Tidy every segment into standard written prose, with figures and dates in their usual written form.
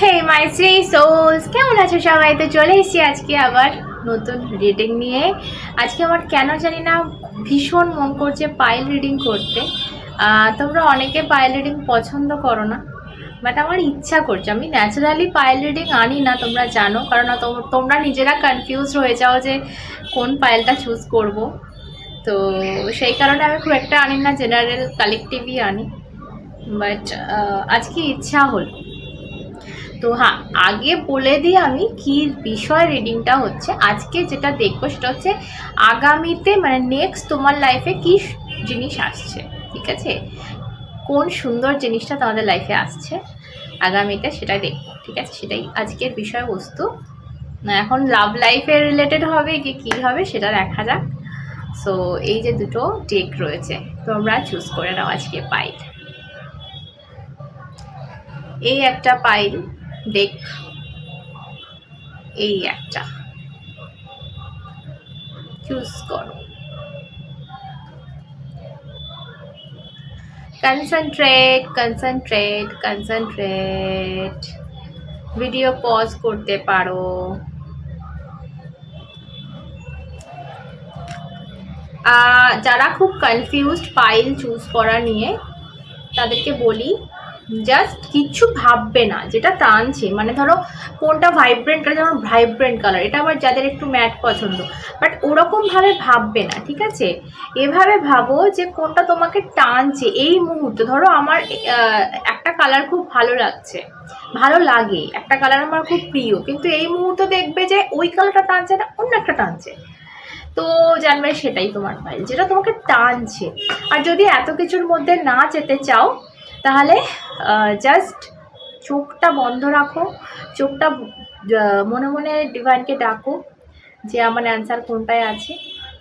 হে মাই three sols, কেমন আছো সবাই? তো চলে এসেছি আজকে আবার নতুন রিডিং নিয়ে। আজকে আমার কেন জানি না ভীষণ মন করছে পাইল রিডিং করতে। তোমরা অনেকে পাইল রিডিং পছন্দ করো না, বাট আমার ইচ্ছা করছে। আমি ন্যাচারালি পাইল রিডিং আনি না, তোমরা জানো, কারণ তোমরা নিজেরা কনফিউজ হয়ে যাও যে কোন পাইলটা চুজ করব। তো সেই কারণে আমি খুব একটা আনি না, জেনারেল কালেকটিভই আনি। বাট আজকে ইচ্ছা হলো। তো হ্যাঁ, আগে বলে দিই আমি কি বিষয় রিডিংটা হচ্ছে। আজকে যেটা দেখবো সেটা হচ্ছে আগামীতে, মানে নেক্সট তোমার লাইফে কি জিনিস আসছে, ঠিক আছে? কোন সুন্দর জিনিসটা তোমাদের লাইফে আসছে আগামীতে, সেটাই দেখবো, ঠিক আছে? সেটাই আজকের বিষয়বস্তু। এখন লাভ লাইফের রিলেটেড হবে কি কী হবে সেটা দেখা যাক। সো এই যে দুটো ডেক রয়েছে, তোমরা চুজ করে নাও আজকে পাইল। এই একটা পাইল ডেক, এই একটা চুজ করো। Concentrate concentrate concentrate. Video pause করতে পারো। যারা খুব কনফিউজড পাইল চুজ করা নিয়ে, তাদেরকে বলি জাস্ট কিচ্ছু ভাববে না, যেটা টানছে, মানে ধরো কোনটা ভাইব্রেন্ট কালার, যেমন ভাইব্রেন্ট কালার এটা আবার যাদের একটু ম্যাট পছন্দ, বাট ওরকমভাবে ভাববে না, ঠিক আছে? এভাবে ভাবো যে কোনটা তোমাকে টানছে এই মুহূর্তে। ধরো আমার একটা কালার খুব ভালো লাগছে, ভালো লাগে, একটা কালার আমার খুব প্রিয়, কিন্তু এই মুহূর্তে দেখবে যে ওই কালারটা টানছে না, অন্য একটা টানছে, তো জানবে সেটাই তোমার ফাইল, যেটা তোমাকে টানছে। আর যদি এত কিছুর মধ্যে না যেতে চাও, তাহলে জাস্ট চোখটা বন্ধ রাখো, চোখটা মনে মনে ডিভাইনকে ডাকো যে আমার অ্যান্সার কোনটায় আছে।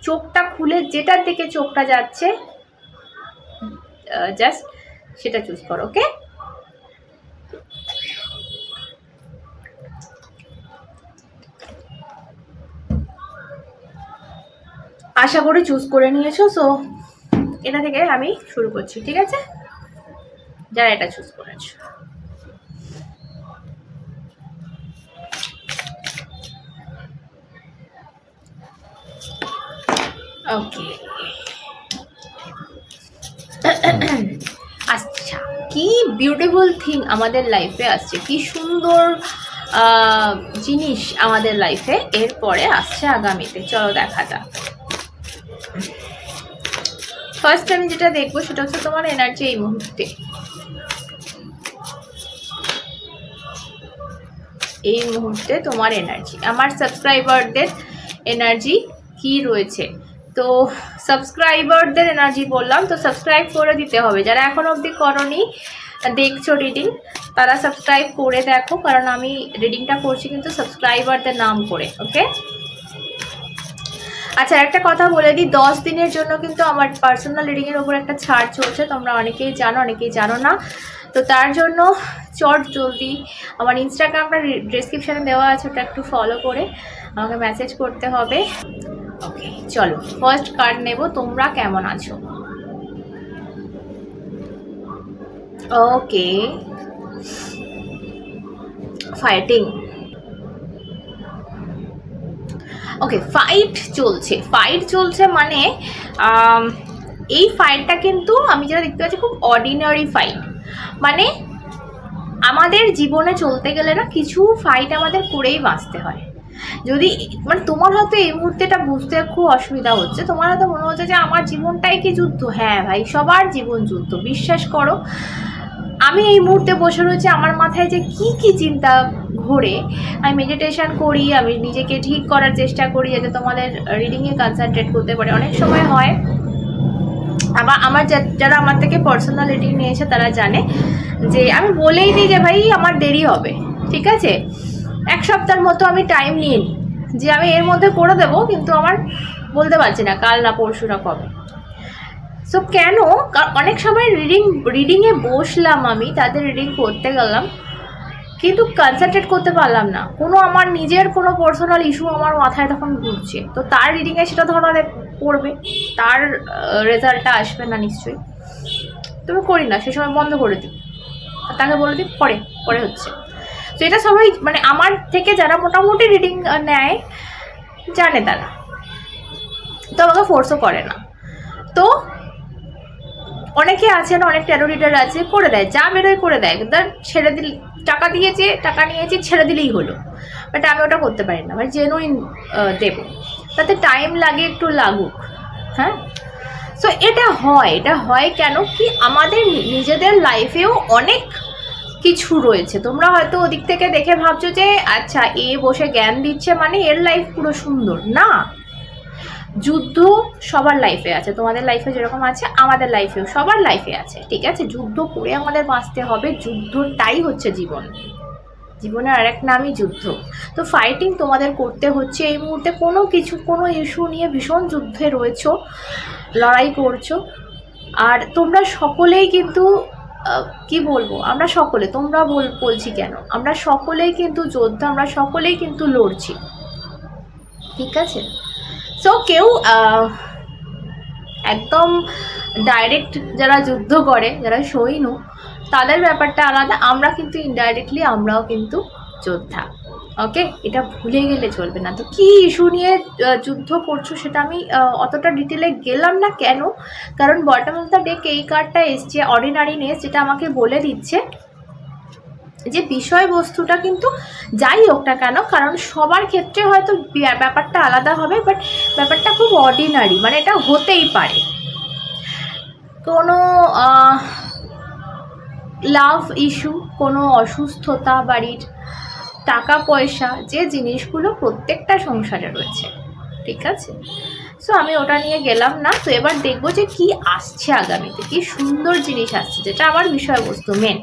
চোখটা খুলে যেটার দিকে চোখটা যাচ্ছে জাস্ট সেটা চুজ করো, ওকে? আশা করি চুজ করে নিয়েছো। সো এটা থেকে আমি শুরু করছি, ঠিক আছে? যারা এটা চুজ করেছো, ওকে। আচ্ছা, কি বিউটিফুল থিং আমাদের লাইফে আসছে, কি সুন্দর জিনিস আমাদের লাইফে এরপরে আসছে আগামীতে। চলো দেখা যাক। ফার্স্ট আমি যেটা দেখবো সেটা হচ্ছে তোমার এনার্জি এই মুহূর্তে। এই মুহূর্তে তোমার এনার্জি, আমার সাবস্ক্রাইবারদের এনার্জি কি রয়েছে। তো সাবস্ক্রাইবারদের এনার্জি বললাম, তো সাবস্ক্রাইব করে দিতে হবে। যারা এখন অবধি করনি, দেখছো রিডিং, তারা সাবস্ক্রাইব করে দেখো, কারণ আমি রিডিংটা করছি কিন্তু সাবস্ক্রাইবারদের নাম করে, ওকে? আচ্ছা, একটা কথা বলে দিই, 10 দিনের জন্য কিন্তু আমার পার্সোনাল রিডিংয়ের ওপর একটা ছাড় চলছে, তোমরা অনেকেই জানো, অনেকেই জানো না। তো তার জন্য চট জলদি আমার ইনস্টাগ্রামটা ডেসক্রিপশানে দেওয়া আছে, ওটা একটু ফলো করে আমাকে মেসেজ করতে হবে। ওকে, চলো ফার্স্ট কার্ড নেব। তোমরা কেমন আছো? ওকে, ফাইটিং। ওকে, ফাইট চলছে মানে এই ফাইটটা কিন্তু আমি যেটা দেখতে পাচ্ছি খুব অর্ডিনারি ফাইট। মানে আমাদের জীবনে চলতে গেলে না কিছু ফাইট আমাদের করেই বাঁচতে হয়। যদি মানে তোমার হয়তো এই মুহূর্তেটা বুঝতে খুব অসুবিধা হচ্ছে, তোমার হয়তো মনে হচ্ছে যে আমার জীবনটাই কি যুদ্ধ। হ্যাঁ ভাই, সবার জীবন যুদ্ধ, বিশ্বাস করো। আমি এই মুহূর্তে বসে রয়েছে, আমার মাথায় যে কি চিন্তা ঘোরে, আমি মেডিটেশন করি, আমি নিজেকে ঠিক করার চেষ্টা করি যাতে তোমাদের রিডিংয়ে কনসেন্ট্রেট করতে পারে। অনেক সময় হয়, আবার আমার যারা আমার থেকে পার্সোনাল রিডিং নিয়েছে তারা জানে যে আমি বলেই দিই যে ভাই আমার দেরি হবে, ঠিক আছে? 1 সপ্তাহের মতো আমি টাইম নিয়ে নিই যে আমি এর মধ্যে করে দেবো, কিন্তু আমার বলতে পারছি না কাল না পরশু না কবে। সো কেন? অনেক সময় রিডিংয়ে বসলাম, আমি তাদের রিডিং করতে গেলাম, কিন্তু কনসেন্ট্রেট করতে পারলাম না, কোনো আমার নিজের কোনো পার্সোনাল ইস্যু আমার মাথায় তখন ঘুরছে, তো তার রিডিংয়ে সেটা ধরনের পড়বে, তার রেজাল্টটা আসবে না নিশ্চয়ই। তুমি করি না, সে সময় বন্ধ করে দিই, তাকে বলে দিই পরে হচ্ছে। তো এটা সবাই মানে আমার থেকে যারা মোটামুটি রিডিং নেয় জানে তারা, তো আমাকে ফোর্সও করে না। তো অনেকে আছে না, অনেক ট্যারো রিডার আছে করে দেয়, যা বেরোয় করে দেয়, ছেড়ে দিল, টাকা দিয়েছে, টাকা নিয়েছে, ছেড়ে দিলেই হলো। বাট আমি ওটা করতে পারি না, মানে জেনুইন দেব, তাতে টাইম লাগে, একটু লাগুক। হ্যাঁ, সো এটা হয় কেন কি আমাদের নিজেদের লাইফেও অনেক কিছু রয়েছে। তোমরা হয়তো ওদিক থেকে দেখে ভাবছো যে আচ্ছা এ বসে জ্ঞান দিচ্ছে মানে এর লাইফ পুরো সুন্দর। না, যুদ্ধ সবার লাইফে আছে, তোমাদের লাইফে যেরকম আছে আমাদের লাইফেও, সবার লাইফে আছে, ঠিক আছে? যুদ্ধ করে আমাদের বাঁচতে হবে, যুদ্ধটাই হচ্ছে জীবন, জীবনের আরেক নামই যুদ্ধ। তো ফাইটিং তোমাদের করতে হচ্ছে এই মুহূর্তে, কোনো ইস্যু নিয়ে ভীষণ যুদ্ধে রয়েছো, লড়াই করছো। আর তোমরা সকলেই কিন্তু কি বলবো, আমরা সকলে, তোমরা বলছি কেন, আমরা সকলেই কিন্তু যোদ্ধা, আমরা সকলেই কিন্তু লড়ছি, ঠিক আছে? সো কেউ একদম ডাইরেক্ট যারা যুদ্ধ করে, যারা সৈন্য, তাদের ব্যাপারটা আলাদা। আমরা কিন্তু ইনডাইরেক্টলি আমরাও কিন্তু যোদ্ধা, ওকে? এটা ভুলে গেলে চলবে না। তো কি ইস্যু নিয়ে যুদ্ধ করছো সেটা আমি অতটা ডিটেলে গেলাম না। কেন? কারণ বটম অফ দ্য ডেক এই কার্ডটা এসছে অর্ডিনারিনেস, যেটা আমাকে বলে দিচ্ছে যে বিষয়বস্তুটা কিন্তু যাই হোক না কেন, কারণ সবার ক্ষেত্রে হয়তো ব্যাপারটা আলাদা হবে, বাট ব্যাপারটা খুব অর্ডিনারি, মানে এটা হতেই পারে। কোনো লাভ ইস্যু, কোনো অসুস্থতা, বাড়ির টাকা পয়সা, যে জিনিসগুলো প্রত্যেকটা সংসারে রয়েছে, ঠিক আছে? সো আমি ওটা নিয়ে গেলাম না। তো এবার দেখবো যে কি আসছে আগামীতে, কি সুন্দর জিনিস আসছে, যেটা আমার বিষয়বস্তু মেন।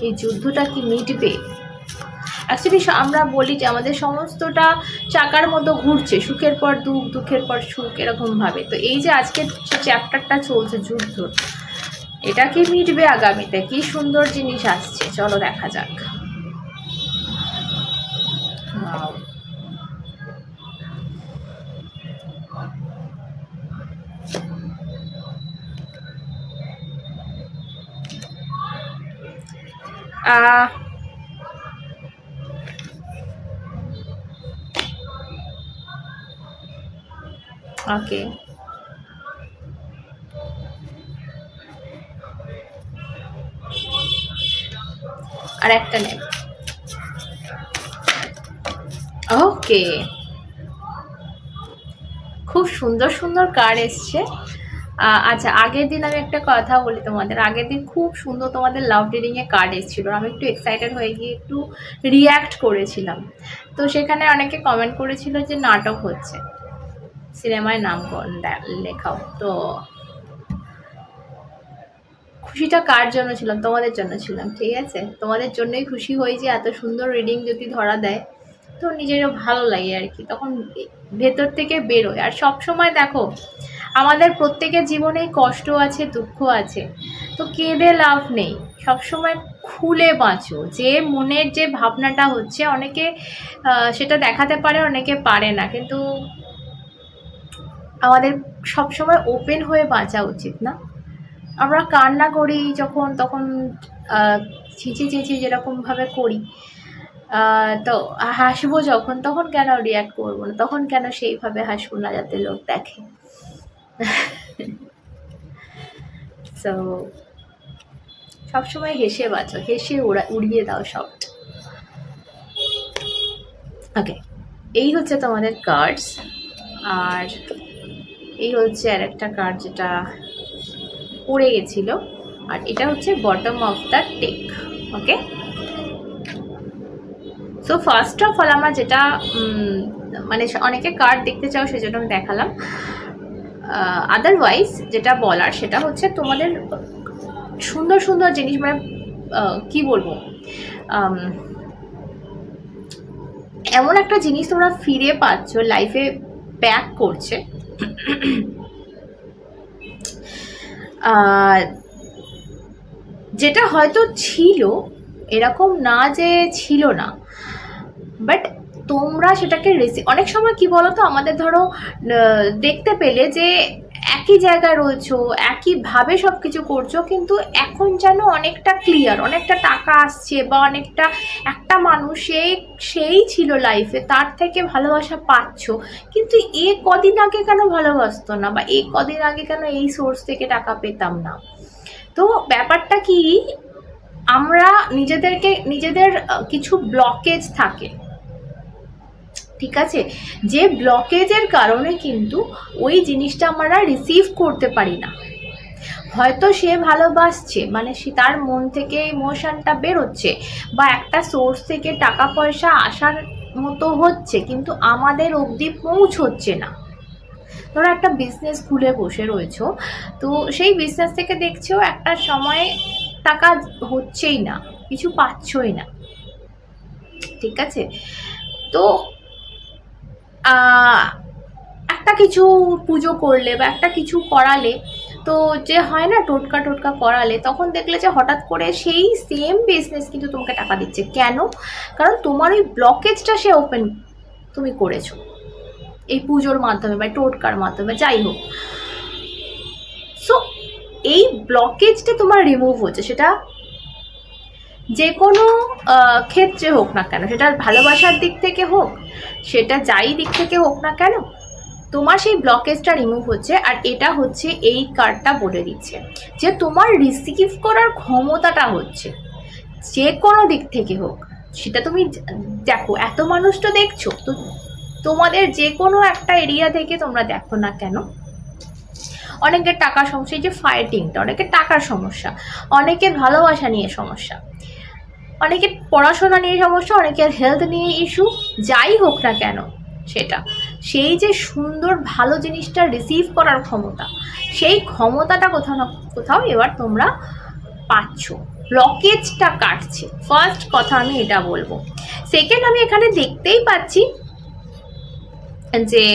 এই যুদ্ধটা কি মিটবে? অ্যাকচুয়ালি আমরা বলি যে আমাদের সমস্তটা চাকার মতো ঘুরছে, সুখের পর দুঃখ, দুঃখের পর সুখ, এরকমভাবে। তো এই যে আজকে যে চ্যাপ্টারটা চলছে যুদ্ধ, এটা কি মিটবে আগামীতে? কি সুন্দর জিনিস আসছে, চলো দেখা যাক। ওকে, আর একটা নেব। ওকে, খুব সুন্দর সুন্দর কার্ড এসছে। আচ্ছা, আগের দিন আমি একটা কথা বলি তোমাদের, আগের দিন খুব সুন্দর তোমাদের লাভ রিডিংয়ে কার্ড এসেছিলো, আমি একটু এক্সাইটেড হয়ে গিয়ে একটু রিয়্যাক্ট করেছিলাম। তো সেখানে অনেকে কমেন্ট করেছিল যে নাটক হচ্ছে, সিনেমায় নাম লেখাও। তো খুশিটা কার জন্য ছিলাম? তোমাদের জন্য ছিলাম, ঠিক আছে? তোমাদের জন্যই খুশি হই যে এত সুন্দর রিডিং যদি ধরা দেয় তো নিজেরও ভালো লাগে আর কি, তখন ভেতর থেকে বেরোয়। আর সব সময় দেখো আমাদের প্রত্যেকের জীবনেই কষ্ট আছে, দুঃখ আছে, তো কেঁদে লাভ নেই, সবসময় খুলে বাঁচো। যে মনের যে ভাবনাটা হচ্ছে, অনেকে সেটা দেখাতে পারে, অনেকে পারে না, কিন্তু আমাদের সবসময় ওপেন হয়ে বাঁচা উচিত না? আমরা কান্না করি যখন, তখন ছিঁচি চেঁচি যেরকমভাবে করি, তো হাসবো যখন, তখন কেন রিয়াক্ট করবো না? তখন কেন সেইভাবে হাসবো না যাতে লোক দেখে? সো সবসময় হেসে বাঁচো, হেসে উড়িয়ে দাও সব। ওকে, এই হচ্ছে তোমাদের কার্ডস। আর এই হচ্ছে আর একটা কার্ড যেটা পড়ে গেছিল, আর এটা হচ্ছে bottom of the tech. Okay, so first of all আমার যেটা মানে অনেকে কার্ড দেখতে চাও সেজন্য আমি দেখালাম, আদারওয়াইজ যেটা বলার সেটা হচ্ছে তোমাদের সুন্দর সুন্দর জিনিস, মানে কি বলবো, এমন একটা জিনিস তোমরা ফিরে পাচ্ছ, লাইফে ব্যাক করছে, যেটা হয়তো ছিল, এরকম না যে ছিল না, বাট তোমরা সেটাকে অনেক সময় কি বলো তো, আমাদের ধরো দেখতে পেলে যে একই জায়গায় রয়েছো, একইভাবে সব কিছু করছো, কিন্তু এখন যেন অনেকটা ক্লিয়ার, অনেকটা টাকা আসছে বা অনেকটা একটা মানুষে সেই ছিল লাইফে তার থেকে ভালোবাসা পাচ্ছো, কিন্তু এ কদিন আগে কেন ভালোবাসতো না, বা এই কদিন আগে কেন এই সোর্স থেকে টাকা পেতাম না। তো ব্যাপারটা কি, আমরা নিজেদের কিছু ব্লকেজ থাকে, ঠিক আছে, যে ব্লকেজের কারণে কিন্তু ওই জিনিসটা আমরা রিসিভ করতে পারি না। হয়তো সে ভালোবাসছে, মানে সে তার মন থেকে ইমোশনটা বেরোচ্ছে বা একটা সোর্স থেকে টাকা পয়সা আসার মতো হচ্ছে, কিন্তু আমাদের অবধি পৌঁছচ্ছে না। ধরো একটা বিজনেস খুলে বসে রয়েছো, তো সেই বিজনেস থেকে দেখছো একটা সময় টাকা হচ্ছেই না, কিছু পাচ্ছই না, ঠিক আছে। তো একটা কিছু পুজো করলে বা একটা কিছু করালে, তো যে হয় না টোটকা টোটকা করালে, তখন দেখলে যে হঠাৎ করে সেই সেম বিজনেস কিন্তু তোমাকে টাকা দিচ্ছে। কেন? কারণ তোমার ওই ব্লকেজটা সে ওপেন তুমি করেছো এই পুজোর মাধ্যমে বা টোটকার মাধ্যমে, যাই হোক। সো এই ব্লকেজটা তোমার রিমুভ হচ্ছে, সেটা যে কোনো ক্ষেত্রে হোক না কেন, সেটা ভালোবাসার দিক থেকে হোক, সেটা যাই দিক থেকে হোক না কেন, তোমার সেই ব্লকেজটা রিমুভ হচ্ছে। আর এটা হচ্ছে, এই কার্ডটা বলে দিচ্ছে যে তোমার রিসিভ করার ক্ষমতাটা হচ্ছে, যে কোনো দিক থেকে হোক। সেটা তুমি দেখো, এত মানুষ তো দেখছো, তো তোমাদের যে কোনো একটা এরিয়া থেকে তোমরা দেখো না কেন, অনেকের টাকার সমস্যা, এই যে ফাইটিংটা, অনেকের টাকার সমস্যা, অনেকের ভালোবাসা নিয়ে সমস্যা, অনেকের পড়াশোনা নিয়ে সমস্যা, অনেকের হেলথ নিয়ে ইস্যু, যাই হোক না কেন সেটা, সেই যে সুন্দর ভালো জিনিসটা রিসিভ করার ক্ষমতা, সেই ক্ষমতাটা কোথাও না কোথাও এবার তোমরা পাচ্ছ, ব্লকেজটা কাটছে। ফার্স্ট কথা আমি এটা বলবো। সেকেন্ড, আমি এখানে দেখতেই পাচ্ছি যে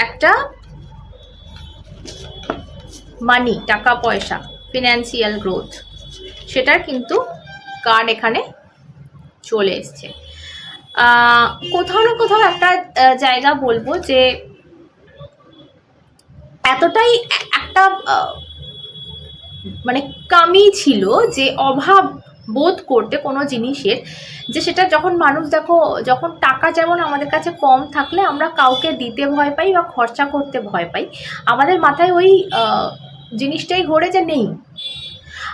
একটা মানি, টাকা পয়সা, ফিনান্সিয়াল গ্রোথ, সেটার কিন্তু কার্ড এখানে চলে এসছে। কোথাও না কোথাও একটা জায়গা বলবো যে এতটাই একটা মানে কমই ছিল, যে অভাব বোধ করতে কোনো জিনিসের, যে সেটা যখন মানুষ দেখো, যখন টাকা যেমন আমাদের কাছে কম থাকলে আমরা কাউকে দিতে ভয় পাই বা খরচা করতে ভয় পাই, আমাদের মাথায় ওই জিনিসটাই ঘোরে যে নেই।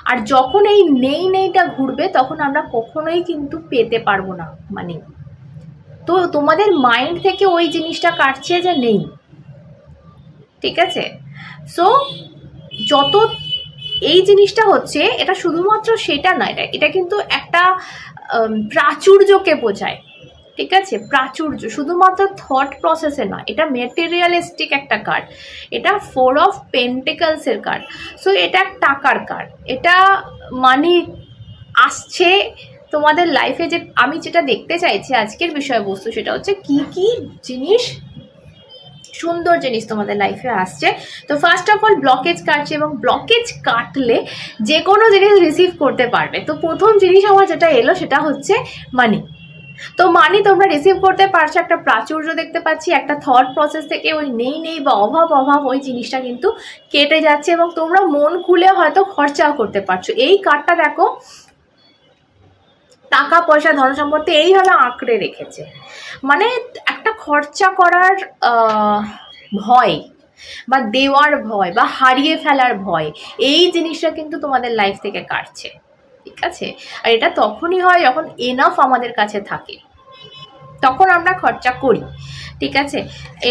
আর যখন এই নেইটা ঘুরবে, তখন আমরা কখনোই কিন্তু পেতে পারবো না মানে। তো তোমাদের মাইন্ড থেকে ওই জিনিসটা কাটছে যে নেই, ঠিক আছে। সো যত এই জিনিসটা হচ্ছে, এটা শুধুমাত্র সেটা নয়, এটা কিন্তু একটা প্রাচুর্যকে বোঝায়, ঠিক আছে। প্রাচুর্য শুধুমাত্র থট প্রসেসে নয়, এটা মেটেরিয়ালিস্টিক একটা কার্ড, এটা 4 অফ পেন্টিকলসের কার্ড। সো এটা টাকার কার্ড, এটা মানি আসছে তোমাদের লাইফে। যে আমি যেটা দেখতে চাইছি আজকের বিষয়বস্তু, সেটা হচ্ছে কি কি জিনিস, সুন্দর জিনিস তোমাদের লাইফে আসছে। তো ফার্স্ট অফ অল ব্লকেজ কাটছে, এবং ব্লকেজ কাটলে যে কোনো জিনিস রিসিভ করতে পারবে। তো প্রথম জিনিস আমার যেটা এলো সেটা হচ্ছে মানি। তো মানি তোমরা রিসিভ করতে পারছো, একটা প্রাচুর্য দেখতে পাচ্ছি, একটা থট প্রসেস থেকে ওই নেই বা অভাব ওই জিনিসটা কিন্তু কেটে যাচ্ছে, এবং তোমরা মন খুলে হয়তো খরচাও করতে পারছো। এই কার্ডটা দেখো, টাকা পয়সা ধন সম্পত্তি এইভাবে আঁকড়ে রেখেছে, মানে একটা খরচা করার ভয় বা দেওয়ার ভয় বা হারিয়ে ফেলার ভয়, এই জিনিসটা কিন্তু তোমাদের লাইফ থেকে কাটছে, ঠিক আছে। আর এটা তখনই হয় যখন এনাফ আমাদের কাছে থাকে, তখন আমরা খরচা করি, ঠিক আছে।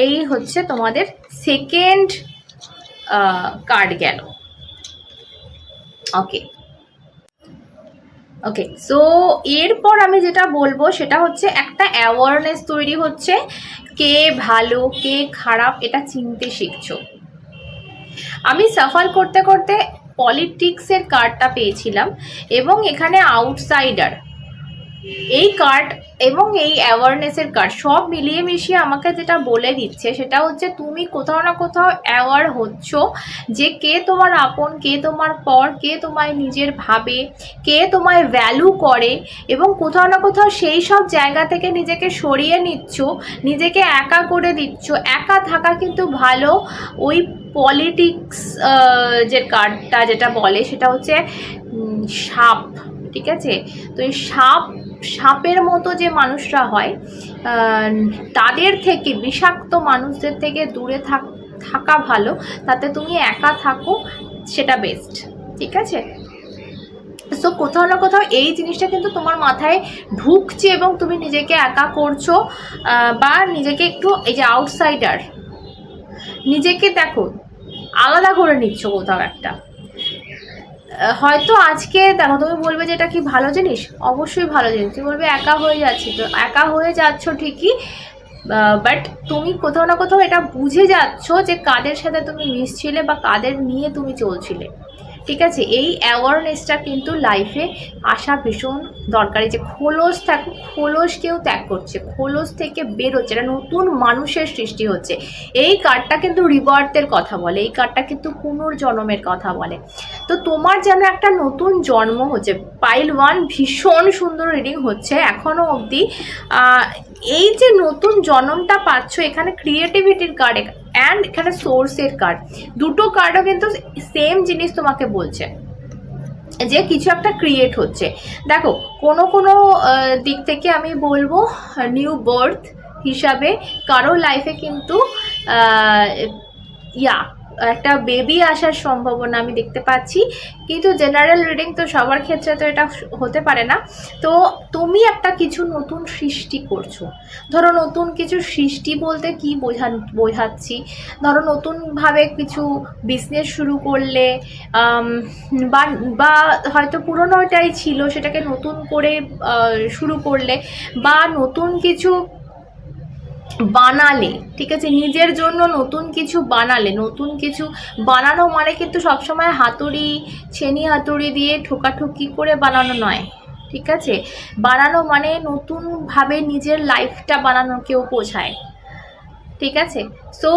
এই হচ্ছে তোমাদের সেকেন্ড কার্ড গেল। ওকে, সো এরপর আমি যেটা বলবো সেটা হচ্ছে একটা অ্যাওয়ারনেস তৈরি হচ্ছে, কে ভালো কে খারাপ এটা চিনতে শিখছো। আমি সাফার করতে করতে পলিটিক্সের কার্ডটা পেয়েছিলাম, এবং এখানে আউটসাইডার, এই কার্ড এবং এই অ্যাওয়ারনেসের কার্ড সব মিলিয়ে মিশিয়ে আমাকে যেটা বলে দিচ্ছে সেটা হচ্ছে তুমি কোথাও না কোথাও অ্যাওয়ার হচ্ছ যে কে তোমার আপন, কে তোমার পর, কে তোমায় নিজের ভাবে, কে তোমায় ভ্যালু করে, এবং কোথাও না কোথাও সেই সব জায়গা থেকে নিজেকে সরিয়ে নিচ্ছ, নিজেকে একা করে দিচ্ছ। একা থাকা কিন্তু ভালো। ওই পলিটিক্স যে কার্ডটা যেটা বলে সেটা হচ্ছে সাপ, ঠিক আছে? তো এই সাপের মতো যে মানুষরা হয় তাদের থেকে, বিষাক্ত মানুষদের থেকে দূরে থাকা ভালো। তাতে তুমি একা থাকো, সেটা বেস্ট, ঠিক আছে? সো কোথাও না কোথাও এই জিনিসটা কিন্তু তোমার মাথায় ঢুকছে এবং তুমি নিজেকে একা করছো, বা নিজেকে একটু এই যে আউটসাইডার, নিজেকে দেখো আলাদা করে নিচ্ছ কোথাও একটা। হয়তো আজকে দেখো তুমি বলবে যে এটা কি ভালো জিনিস, অবশ্যই ভালো জিনিস। তুমি বলবে একা হয়ে যাচ্ছি, তো একা হয়ে যাচ্ছ ঠিকই, বাট তুমি কোথাও না কোথাও এটা বুঝে যাচ্ছ যে কাদের সাথে তুমি মিশছিলে বা কাদের নিয়ে তুমি চলছিলে, ঠিক আছে? এই অ্যাওয়ারনেসটা কিন্তু লাইফে আসা ভীষণ দরকারি। যে খোলস থাকো, খোলসকেও ত্যাগ করছে, খোলস থেকে বেরোচ্ছে, এটা নতুন মানুষের সৃষ্টি হচ্ছে। এই কার্ডটা কিন্তু রিবার্থের কথা বলে, এই কার্ডটা কিন্তু পুনর্জন্মের কথা বলে। তো তোমার যেন একটা নতুন জন্ম হচ্ছে। পাইল 1 ভীষণ সুন্দর রিডিং হচ্ছে এখনও অবধি। এই যে নতুন জন্মটা পাচ্ছ, এখানে ক্রিয়েটিভিটির কার্ড অ্যান্ড এখানে সোর্সের কার্ড, দুটো কার্ডও কিন্তু সেম জিনিস তোমাকে বলছে যে কিছু একটা ক্রিয়েট হচ্ছে। দেখো কোনো দিক থেকে আমি বলবো নিউ বার্থ হিসাবে কারো লাইফে কিন্তু একটা বেবি আসার সম্ভাবনা আমি দেখতে পাচ্ছি। কিন্তু জেনারেল রিডিং তো সবার ক্ষেত্রে তো এটা হতে পারে না। তো তুমি একটা কিছু নতুন সৃষ্টি করছো। ধরো নতুন কিছু সৃষ্টি বলতে কি বোঝাচ্ছি, ধরো নতুনভাবে কিছু বিজনেস শুরু করলে, বা হয়তো পুরোনোটাই ছিল সেটাকে নতুন করে শুরু করলে, বা নতুন কিছু বানালে, ঠিক আছে? নিজের জন্য নতুন কিছু বানালে। নতুন কিছু বানানো মানে কিন্তু সবসময় হাতুড়ি, ছেনি হাতুড়ি দিয়ে ঠোকাঠুকি করে বানানো নয়, ঠিক আছে? বানানো মানে নতুনভাবে নিজের লাইফটা বানানোকেও বোঝায়, ঠিক আছে? সো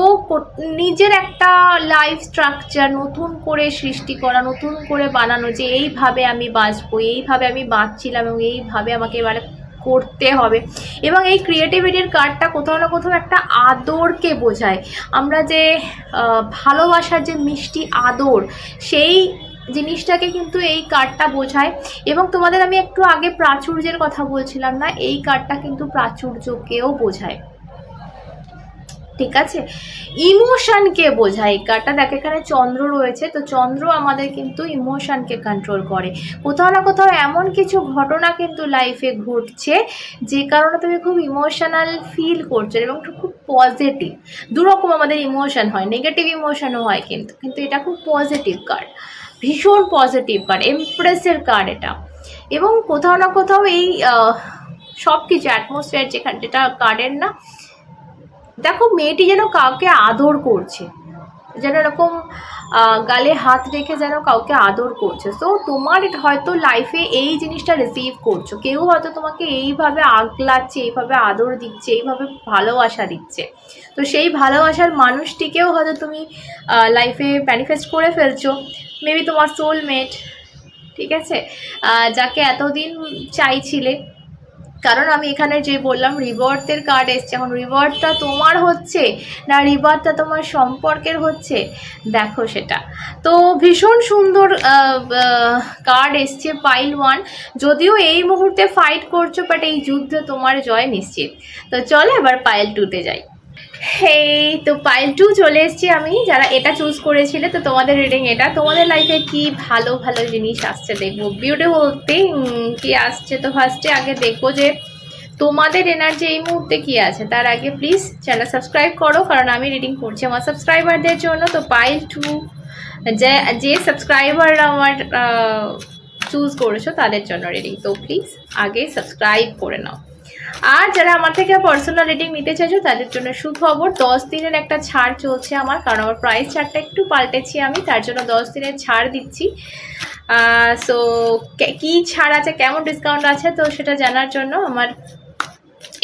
নিজের একটা লাইফ স্ট্রাকচার নতুন করে সৃষ্টি করা, নতুন করে বানানো, যে এইভাবে আমি বাঁচবো, এইভাবে আমি বাঁচছিলাম এবং এইভাবে আমাকে এবারে করতে হবে। এবং এই ক্রিয়েটিভিটির কার্ডটা কোথাও না কোথাও একটা আদরকে বোঝায়। আমরা যে ভালোবাসার যে মিষ্টি আদর, সেই জিনিসটাকে কিন্তু এই কার্ডটা বোঝায়। এবং তোমাদের আমি একটু আগে প্রাচুর্যের কথা বলছিলাম না, এই কার্ডটা কিন্তু প্রাচুর্যকেও বোঝায়, ঠিক আছে? ইমোশনকে বোঝায় এই কার্ডটা। দেখ এখানে চন্দ্র রয়েছে, তো চন্দ্র আমাদের কিন্তু ইমোশনকে কন্ট্রোল করে। কোথাও না কোথাও এমন কিছু ঘটনা কিন্তু লাইফে ঘটছে যে কারণে তুমি খুব ইমোশনাল ফিল করছো এবং খুব পজিটিভ। দুরকম আমাদের ইমোশন হয়, নেগেটিভ ইমোশনও হয়, কিন্তু এটা খুব পজিটিভ কার্ড, ভীষণ পজিটিভ কার্ড, এমপ্রেসের কার্ড এটা। এবং কোথাও না কোথাও এই সব কিছু অ্যাটমসফিয়ার যেটা কার্ডের না, দেখো মেয়েটি যেন কাউকে আদর করছে, যেন এরকম গালে হাত রেখে যেন কাউকে আদর করছে। তো তোমার হয়তো লাইফে এই জিনিসটা রিসিভ করছো, কেউ হয়তো তোমাকে এইভাবে আগলাচ্ছে, এইভাবে আদর দিচ্ছে, এইভাবে ভালোবাসা দিচ্ছে। তো সেই ভালোবাসার মানুষটিকেও হয়তো তুমি লাইফে ম্যানিফেস্ট করে ফেলছো। মেবি তোমার সোলমেট, ঠিক আছে, যাকে এতদিন চাইছিলে। কারণ আমি এখানে যে বললাম রিবার্থের কার্ড এসছে, এখন রিবার্থটা তোমার হচ্ছে না রিবার্থটা তোমার সম্পর্কের হচ্ছে, দেখো সেটা। তো ভীষণ সুন্দর কার্ড এসছে পাইল 1। যদিও এই মুহূর্তে ফাইট করছো, বাট এই যুদ্ধে তোমার জয় নিশ্চিত। তো চলো এবার পাইল 2তে যাই। হেই, তো পাইল 2 চলে এসেছি আমি। যারা এটা চুজ করেছিলে, তো তোমাদের রিডিং এটা। তোমাদের লাইফে কি ভালো ভালো জিনিস আসছে দেখবো, বিউটিফুল থিং কি আসছে। তো ফার্স্টে আগে দেখবো যে তোমাদের এনার্জি এই মুহূর্তে কি আছে। তার আগে প্লিজ চ্যানেল সাবস্ক্রাইব করো, কারণ আমি রিডিং করছি আমার সাবস্ক্রাইবারদের জন্য। তো পাইল 2 যে সাবস্ক্রাইবাররা আমার চুজ করেছো তাদের জন্য রিডিং, তো প্লিজ আগে সাবস্ক্রাইব করে নাও। আর যারা আমার থেকে পার্সোনাল রিডিং নিতে চাইছো তাদের জন্য সুখবর, 10 দিনের একটা ছাড় চলছে আমার, কারণ আমার প্রাইস ছাড়টা একটু পাল্টেছি আমি, তার জন্য 10 দিনের ছাড় দিচ্ছি। সো কি ছাড় আছে, কেমন ডিসকাউন্ট আছে, তো সেটা জানার জন্য আমার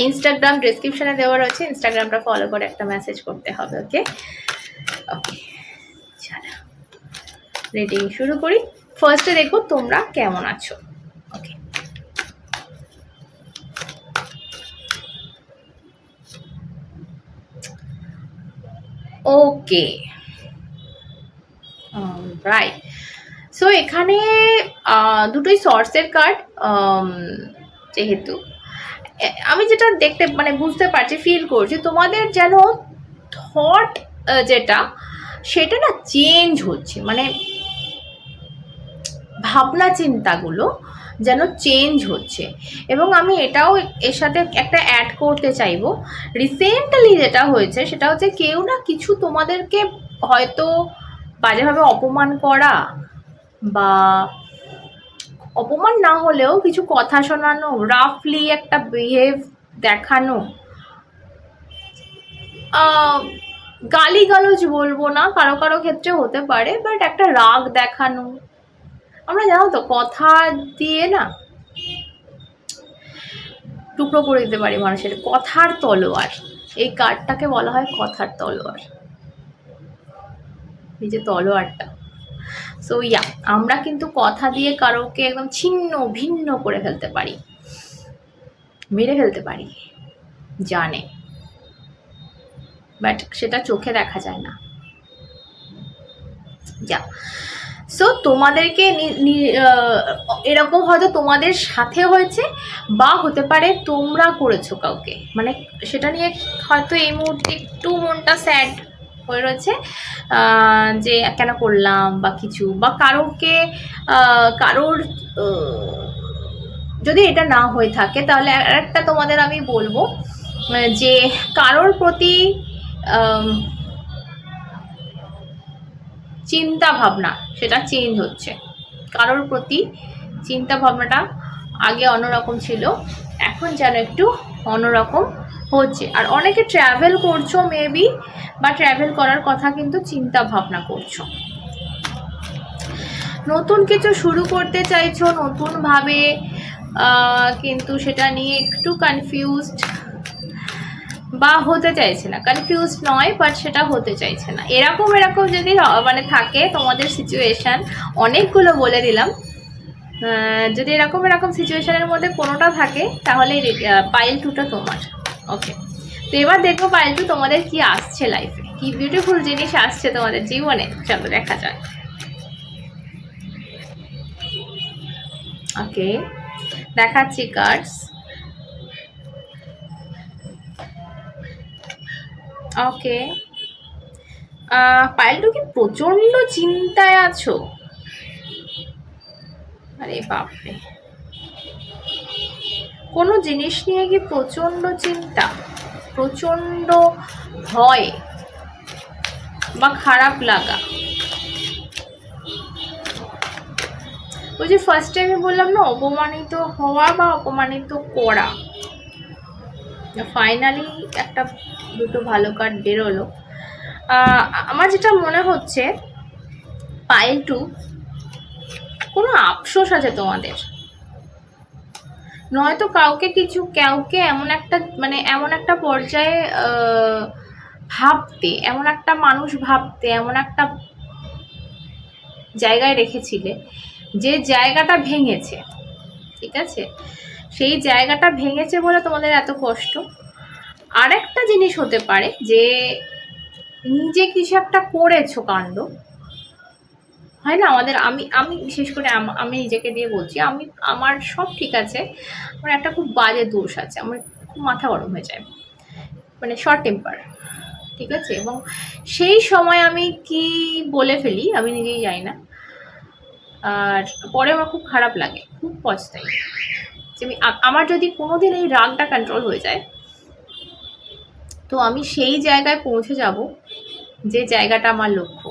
ইনস্টাগ্রাম ডিসক্রিপশনে দেওয়া রয়েছে, ইনস্টাগ্রামটা ফলো করে একটা মেসেজ করতে হবে। ওকে ওকে, চলো রেটিং শুরু করি। ফার্স্টে দেখো তোমরা কেমন আছো। ওকে, ওকে রাইট। সো এখানে দুটোই সোর্সের কার্ড, যেহেতু আমি যেটা দেখতে মানে বুঝতে পারছি, ফিল করছি তোমাদের যেন থট যেটা সেটা না চেঞ্জ হচ্ছে, মানে ভাবনা চিন্তাগুলো যেন চেঞ্জ হচ্ছে। এবং আমি এটাও এর সাথে একটা অ্যাড করতে চাইবো, রিসেন্টলি যেটা হয়েছে সেটা হচ্ছে কেউ না কিছু তোমাদেরকে হয়তো বাজেভাবে অপমান করা, বা অপমান না হলেও কিছু কথা শোনানো, রাফলি একটা বিহেভ দেখানো, গালিগালাজ বলবো না, কারো কারো ক্ষেত্রে হতে পারে, বাট একটা রাগ দেখানো। আমরা জানো তো কথা দিয়ে না টুকরো করে দিতে পারি মানুষের, কথার তলোয়ার। এই কার্ডটাকে বলা হয় কথার তলোয়ার, এই যে তলোয়ারটা। সো ইয়া, আমরা কিন্তু কথা দিয়ে কারোকে একদম ছিন্ন ভিন্ন করে ফেলতে পারি, মেরে ফেলতে পারি জানে, বাট সেটা চোখে দেখা যায় না। যা সো তোমাদেরকে এরকম হয়তো তোমাদের সাথে হয়েছে, বা হতে পারে তোমরা করেছো কাউকে, মানে সেটা নিয়ে হয়তো এই মুহূর্তে একটু মনটা স্যাড হয়ে রয়েছে, যে কেন করলাম বা কিছু, বা কারোকে কারোর যদি এটা না হয়ে থাকে তাহলে একটা তোমাদের আমি বলবো যে কারোর প্রতি চিন্তা ভাবনা সেটা চেঞ্জ হচ্ছে। কারোর প্রতি চিন্তা ভাবনাটা আগে অন্যরকম ছিল, এখন যেন একটু অন্যরকম হচ্ছে। আর অনেকে ট্রাভেল করছো মেবি, বা ট্রাভেল করার কথা কিন্তু চিন্তা ভাবনা করছো, নতুন কিছু শুরু করতে চাইছো নতুনভাবে, কিন্তু সেটা নিয়ে একটু কনফিউজড, বা হতে চাইছে না, কনফিউজড নয় বাট সেটা হতে চাইছে না। এরকম এরকম যদি মানে থাকে তোমাদের সিচুয়েশান, অনেকগুলো বলে দিলাম, যদি এরকম এরকম সিচুয়েশানের মধ্যে কোনোটা থাকে তাহলে পাইল 2টা তোমার। ওকে, তো এবার দেখবো পাইল 2 তোমাদের কি আসছে লাইফে, কি বিউটিফুল জিনিস আসছে তোমাদের জীবনে, চলো দেখা যাক। ওকে, দেখাচ্ছি কার্ডস। ওকে, পাইল 2 কি প্রচন্ড চিন্তায় আছো? আরে বাপরে, কোনো জিনিস নিয়ে কি প্রচন্ড চিন্তা, প্রচন্ড ভয় বা খারাপ লাগা? ওই যে ফার্স্টে আমি বললাম না, অপমানিত হওয়া বা অপমানিত করা, ফাইনালি একটা দুটো ভালো কার্ড বেরোলো। আমার যেটা মনে হচ্ছে পাইল 2 কোনো আফসোস আছে তোমাদের, নয়তো কাউকে এমন একটা মানে এমন একটা পর্যায়ে ভাবতে, এমন একটা মানুষ ভাবতে, এমন একটা জায়গায় রেখেছিলে যে জায়গাটা ভেঙেছে, ঠিক আছে, সেই জায়গাটা ভেঙেছে বলে তোমাদের এত কষ্ট। আর একটা জিনিস হতে পারে যে নিজে কিছু একটা করেছো কাণ্ড, হয় না আমাদের, আমি বিশেষ করে আমি নিজেকে দিয়ে বলছি, আমার সব ঠিক আছে, আমার একটা খুব বাজে দোষ আছে, আমার খুব মাথা গরম হয়ে যায়, মানে শর্ট টেম্পার, ঠিক আছে, এবং সেই সময় আমি কি বলে ফেলি আমি নিজেই জানি না, আর পরে আমার খুব খারাপ লাগে, খুব পছতাই যে আমার যদি কোনোদিন এই রাগটা কন্ট্রোল হয়ে যায়, তো আমি সেই জায়গায় পৌঁছে যাব যে জায়গাটা আমার লক্ষ্য,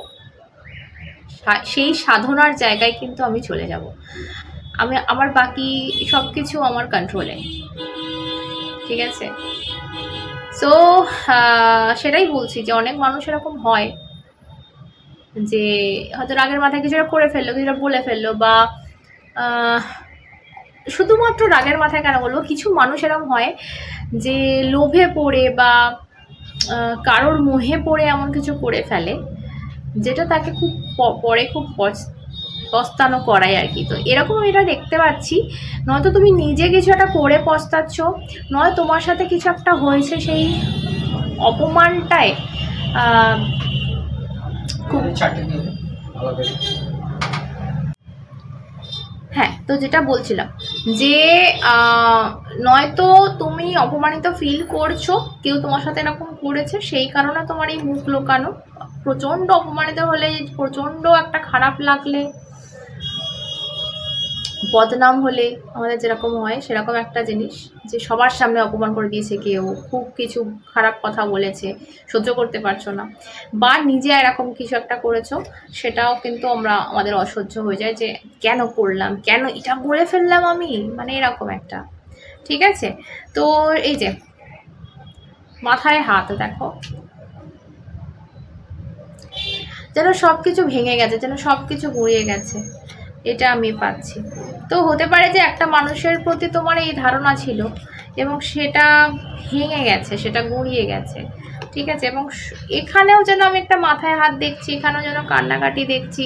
সেই সাধনার জায়গায় কিন্তু আমি চলে যাব, আমার বাকি সব কিছু আমার কন্ট্রোলে, ঠিক আছে। সো সেটাই বলছি যে অনেক মানুষ এরকম হয় যে হয়তো রাগের মাথায় কিছুটা করে ফেললো, কিছুটা বলে ফেললো, বা শুধুমাত্র রাগের মাথায় কেন বলবো, কিছু মানুষ এরকম হয় যে লোভে পড়ে বা কারোর মোহে পড়ে এমন কিছু করে ফেলে যেটা তাকে খুব পরে খুব পস্তানো করায় আর কি। তো এরকম এটা দেখতে পাচ্ছি, নয়তো তুমি নিজে কিছু একটা করে পস্তাচ্ছ, নয় তোমার সাথে কিছু একটা হয়েছে, সেই অপমানটায় খুব। হ্যাঁ, তো যেটা বলছিলাম যে নয়তো তুমি অপমানিত ফিল করছো, কেউ তোমার সাথে এরকম করেছে, সেই কারণে তোমার এই মুখ লোকানো। প্রচণ্ড অপমানিত হলে, প্রচণ্ড একটা খারাপ লাগলে, বদনাম হলে আমাদের যেরকম হয় সেরকম একটা জিনিস, যে সবার সামনে অপমান করে দিয়েছে কেউ, খুব কিছু খারাপ কথা বলেছে, সহ্য করতে পারছো না, বা নিজে এরকম কিছু একটা করেছো, সেটাও কিন্তু আমাদের অসহ্য হয়ে যায়, যে কেন করলাম, কেন এটা করে ফেললাম আমি, মানে এরকম একটা। ঠিক আছে, তো এই যে মাথায় হাত দেখো, যেন সব কিছু ভেঙে গেছে, যেন সব কিছু গুঁড়িয়ে গেছে, এটা আমি পাচ্ছি। তো হতে পারে যে একটা মানুষের প্রতি তোমার এই ধারণা ছিল এবং সেটা ভেঙে গেছে, সেটা গুঁড়িয়ে গেছে। ঠিক আছে, এবং এখানেও যেন আমি একটা মাথায় হাত দেখছি, এখানেও যেন কান্নাকাটি দেখছি।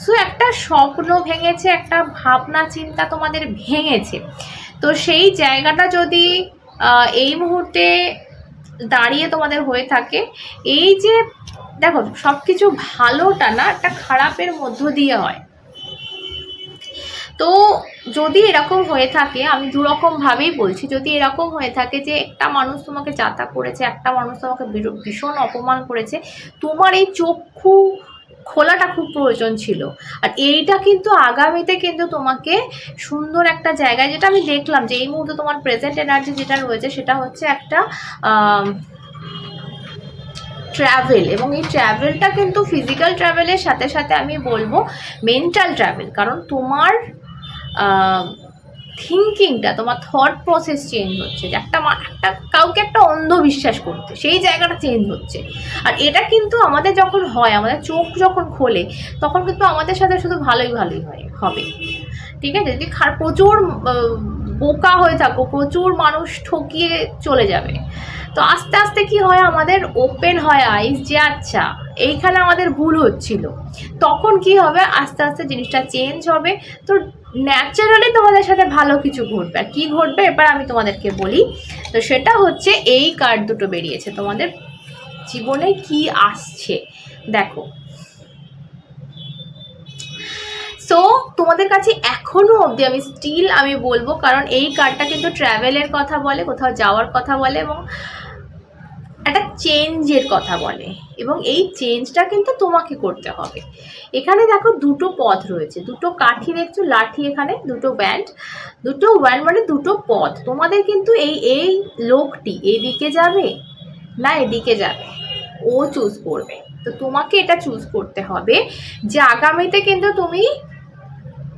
সো একটা স্বপ্ন ভেঙেছে, একটা ভাবনা চিন্তা তোমাদের ভেঙেছে। তো সেই জায়গাটা যদি এই মুহূর্তে দাঁড়িয়ে তোমাদের হয়ে থাকে, এই যে দেখো সব কিছু ভালোটা না একটা খারাপের মধ্য দিয়ে হয়। তো যদি এরকম হয়ে থাকে, আমি দুরকমভাবেই বলছি, যদি এরকম হয়ে থাকে যে একটা মানুষ তোমাকে যাতা করেছে, একটা মানুষ তোমাকে ভীষণ অপমান করেছে, তোমার এই চক্ষু খোলাটা খুব প্রয়োজন ছিল। আর এইটা কিন্তু আগামীতে কিন্তু তোমাকে সুন্দর একটা জায়গায়, যেটা আমি দেখলাম যে এই মুহূর্তে তোমার প্রেজেন্ট এনার্জি যেটা রয়েছে সেটা হচ্ছে একটা ট্রাভেল, এবং এই ট্রাভেলটা কিন্তু ফিজিক্যাল ট্রাভেলের সাথে সাথে আমি বলবো মেন্টাল ট্রাভেল, কারণ তোমার থিঙ্কিংটা, তোমার থট প্রসেস চেঞ্জ হচ্ছে, যে একটা কাউকে একটা অন্ধবিশ্বাস করতে, সেই জায়গাটা চেঞ্জ হচ্ছে। আর এটা কিন্তু আমাদের যখন হয়, আমাদের চোখ যখন খোলে, তখন কিন্তু আমাদের সাথে শুধু ভালোই হবে। ঠিক আছে, যদি প্রচুর বোকা হয়ে থাকো, প্রচুর মানুষ ঠকিয়ে চলে যাবে, তো আস্তে আস্তে কি হয়, আমাদের ওপেন হয় আইস, যে আচ্ছা এইখানে আমাদের ভুল হচ্ছিল, তখন কি হবে, আস্তে আস্তে জিনিসটা চেঞ্জ হবে। তো ন্যাচারালি তোমাদের সাথে ভালো কিছু ঘটবে। আর কী ঘটবে এবার আমি তোমাদেরকে বলি, তো সেটা হচ্ছে এই কার্ড দুটো বেরিয়েছে, তোমাদের জীবনে কি আসছে দেখো। সো তোমাদের কাছে এখনো অবধি আমি বলবো, কারণ এই কার্ডটা কিন্তু ট্রাভেলের কথা বলে, কোথাও যাওয়ার কথা বলে, এবং একটা চেঞ্জের কথা বলে, এবং এই চেঞ্জটা কিন্তু তোমাকে করতে হবে। এখানে দেখো দুটো পথ রয়েছে, দুটো কাঠি দেখছো, লাঠি, এখানে দুটো ব্যান্ড মানে দুটো পথ। তোমাদের কিন্তু এই লোকটি এদিকে যাবে না এদিকে যাবে, ও চুজ করবে। তো তোমাকে এটা চুজ করতে হবে যে আগামীতে কিন্তু তুমি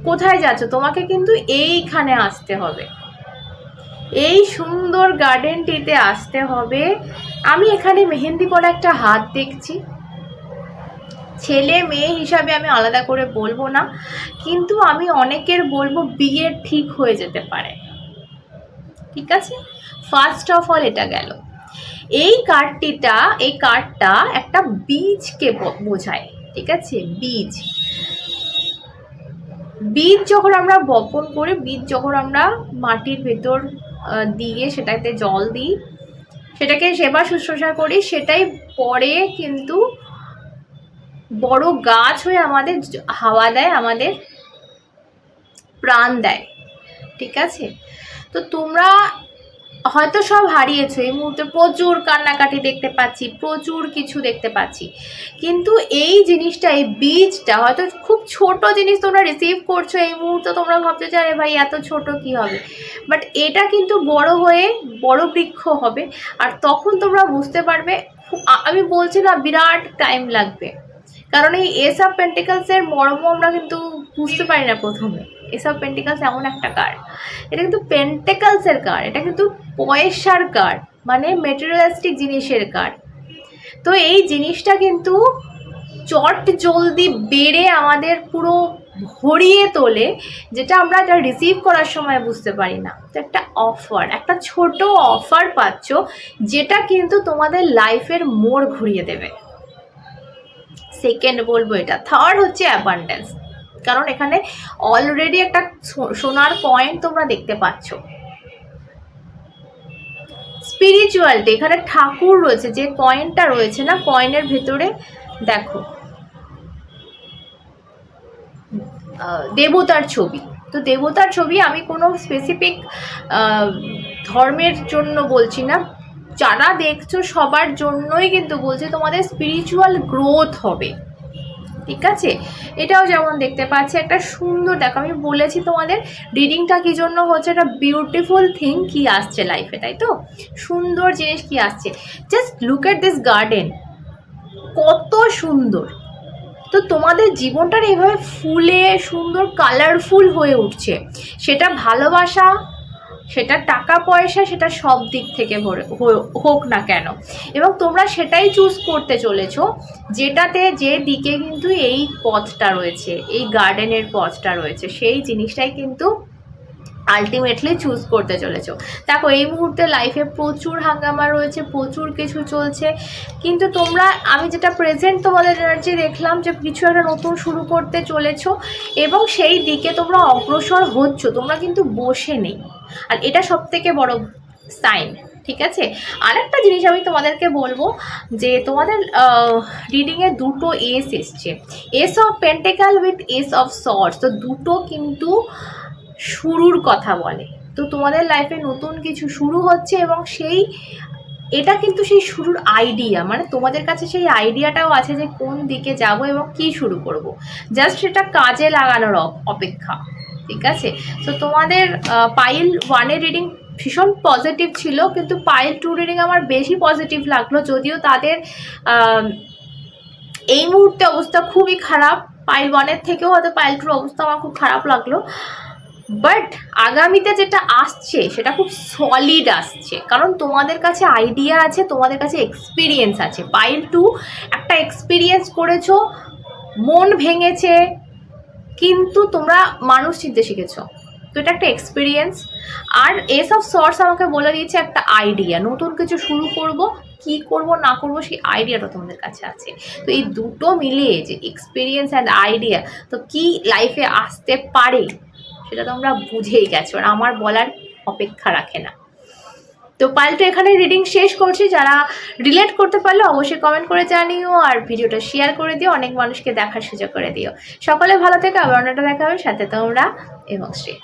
কোথায় যাচ্ছ, তোমাকে কিন্তু এইখানে আসতে হবে, এই সুন্দর গার্ডেনটিতে আসতে হবে। আমি এখানে মেহেন্দি পরা একটা হাত দেখছি, ছেলে মেয়ে হিসাবে আমি আলাদা করে বলবো না, কিন্তু আমি অনেকের বলবো বিয়ে ঠিক হয়ে যেতে পারে। ঠিক আছে, ফার্স্ট অফ অল এটা গেল। এই কার্ডটা একটা বীজকে বোঝায়। ঠিক আছে, বীজ যখন আমরা বপন করি, বীজ যখন আমরা মাটির ভেতর দিয়ে সেটাতে জল দিই, সেটাকে সেবা শুশ্রূষা করি, সেটাই পরে কিন্তু বড় গাছ হয়ে আমাদের হাওয়া দেয়, আমাদের প্রাণ দেয়। ঠিক আছে, তো তোমরা হয়তো সব হারিয়েছো, এই মুহূর্তে প্রচুর কান্নাকাটি দেখতে পাচ্ছি, প্রচুর কিছু দেখতে পাচ্ছি, কিন্তু এই জিনিসটা, এই বীজটা হয়তো খুব ছোট জিনিস তোমরা রিসিভ করছো এই মুহূর্তে, তোমরা ভাবছো যে আরে ভাই এত ছোট কি হবে, বাট এটা কিন্তু বড় হয়ে বড় বৃক্ষ হবে। আর তখন তোমরা বুঝতে পারবে, আমি বলছি না বিরাট টাইম লাগবে, কারণ এই এস অফ পেন্টিকলসের মর্ম আমরা কিন্তু বুঝতে পারি না প্রথমে। এস অফ পেন্টিকলস এমন একটা কার্ড, এটা কিন্তু পেন্টিকলসের কার্ড, এটা কিন্তু পয়সার কার্ড, মানে মেটেরিয়ালিস্টিক জিনিসের কার্ড। তো এই জিনিসটা কিন্তু চট জলদি বেড়ে আমাদের পুরো ভরিয়ে তোলে, যেটা আমরা এটা রিসিভ করার সময় বুঝতে পারি না। তো একটা অফার, একটা ছোট অফার পাচ্ছ, যেটা কিন্তু তোমাদের লাইফের মোড় ঘুরিয়ে দেবে। সেকেন্ড বলবো এটা। থার্ড হচ্ছে অ্যাবান্ডেন্স, কারণ এখানে অলরেডি একটা সোনার কয়েন তোমরা দেখতে পাচ্ছ। স্পিরিচুয়ালিটি, এখানে ঠাকুর রয়েছে, যে কয়েনটা রয়েছে না, কয়েনের ভেতরে দেখো দেবতার ছবি। তো দেবতার ছবি আমি কোনো স্পেসিফিক ধর্মের জন্য বলছি না, যারা দেখছো সবার জন্যই কিন্তু বলছি, তোমাদের স্পিরিচুয়াল গ্রোথ হবে, ঠিক আছে। এটাও যেমন দেখতে পাচ্ছি একটা সুন্দর, দেখো আমি বলেছি তোমাদের রিডিংটা কী জন্য হচ্ছে, একটা বিউটিফুল থিং কি আসছে লাইফে, তাই তো, সুন্দর জিনিস কি আসছে। Just look at this garden, কত সুন্দর। তো তোমাদের জীবনটার এইভাবে ফুলে সুন্দর কালারফুল হয়ে উঠছে, সেটা ভালোবাসা, সেটা টাকা পয়সা, সেটা সব দিক থেকে হোক না কেন, এবং তোমরা সেটাই চুজ করতে চলেছো, যেটাতে যে দিকে কিন্তু এই পথটা রয়েছে, এই গার্ডেনের পথটা রয়েছে, সেই জিনিসটাই কিন্তু আলটিমেটলি চুজ করতে চলেছো। দেখো এই মুহূর্তে লাইফে প্রচুর হাঙ্গামা রয়েছে, প্রচুর কিছু চলছে, কিন্তু তোমরা, আমি যেটা প্রেজেন্ট তোমাদের এনার্জি দেখলাম, যে কিছু একটা নতুন শুরু করতে চলেছো এবং সেই দিকে তোমরা অগ্রসর হচ্ছ, তোমরা কিন্তু বসে নেই। আর এটা সব থেকে বড় সাইন, ঠিক আছে। আরেকটা জিনিস আমি তোমাদেরকে বলবো, যে তোমাদের রিডিংয়ে দুটো এস এসছে, ace of pentacle with ace of swords. তো দুটো কিন্তু শুরুর কথা বলে। তো তোমাদের লাইফে নতুন কিছু শুরু হচ্ছে, এবং এটা কিন্তু সেই শুরুর আইডিয়া, মানে তোমাদের কাছে সেই আইডিয়াটাও আছে যে কোন দিকে যাব এবং কি শুরু করব, জাস্ট সেটা কাজে লাগানোর অপেক্ষা, ঠিক আছে। তো তোমাদের পাইল 1-এর রিডিং ভীষণ পজিটিভ ছিল, কিন্তু পাইল 2 রিডিং আমার বেশি পজিটিভ লাগলো, যদিও তাদের এই মুহূর্তে অবস্থা খুবই খারাপ। পাইল 1-এর থেকেও হয়তো পাইল 2-র অবস্থা আমার খুব খারাপ লাগলো, বাট আগামীতে যেটা আসছে সেটা খুব সলিড আসছে, কারণ তোমাদের কাছে আইডিয়া আছে, তোমাদের কাছে এক্সপিরিয়েন্স আছে। পাইল 2 একটা এক্সপিরিয়েন্স করেছো, মন ভেঙেছে, কিন্তু তোমরা মানুষ চিনতে শিখেছো, তো এটা একটা এক্সপিরিয়েন্স। আর এস অফ সর্টস আমাকে বলে দিয়েছে একটা আইডিয়া, নতুন কিছু শুরু করব, কি করব না করব সেই আইডিয়াটা তোমাদের কাছে আছে। তো এই দুটো মিলিয়ে, যে এক্সপিরিয়েন্স অ্যান্ড আইডিয়া, তো কি লাইফে আসতে পারে সেটা তোমরা বুঝেই গেছো, আর আমার বলার অপেক্ষা রাখে না। তো পাইলটা এখানে রিডিং শেষ করছি। যারা রিলেট করতে পারলো অবশ্যই কমেন্ট করে জানিও, আর ভিডিওটা শেয়ার করে দিও, অনেক মানুষকে দেখার সুযোগ করে দিও। সকলে ভালো থেকো, আবার অন্যটা দেখা হবে, সাথে তোমরা এবং শ্রী।